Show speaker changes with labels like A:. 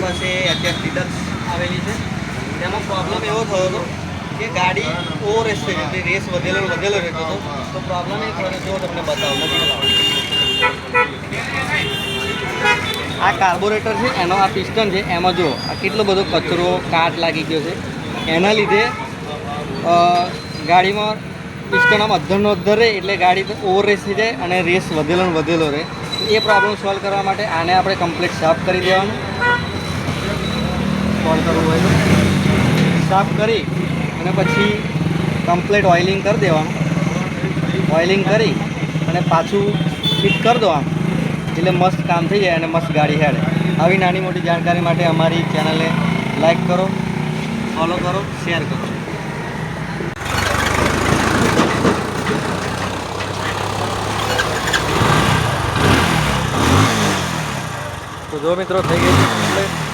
A: પાસે અત્યારે ડિડલ્સ આવેલી છે. તેમાં પ્રોબ્લેમ એવો થયો હતો કે ગાડી ઓવર રેસ થઈ હતી, રેસ વધેલો રહેતો હતો. તો પ્રોબ્લેમ એ થયો જો તમને બતાવું નથી. આ કાર્બોરેટર છે, એનો આ પિસ્ટન છે, એમાં જો આ કેટલો બધો કચરો કાટ લાગી ગયો છે. એના લીધે ગાડીમાં પિસ્ટન આમ અધ્ધરનો અધ્ધર રહે એટલે ગાડી ઓવર રેસ થઈ જાય અને રેસ વધેલો રહે. એ પ્રોબ્લેમ સોલ્વ કરવા માટે આને આપણે કમ્પ્લીટ સાફ કરી દેવાનું. સોલ્વ કરવું હોય તો સાફ કરી અને પછી કમ્પ્લીટ ઓઇલિંગ કરી દેવાનું. ઓઇલિંગ કરી અને પાછું ફિટ કરી દો આમ, એટલે મસ્ત કામ થઈ જાય અને મસ્ત ગાડી હેડે. આવી નાની મોટી જાણકારી માટે અમારી ચેનલને લાઈક કરો, ફોલો કરો, શેર કરો. તો જો મિત્રો થઈ ગઈ છે કમ્પ્લીટ.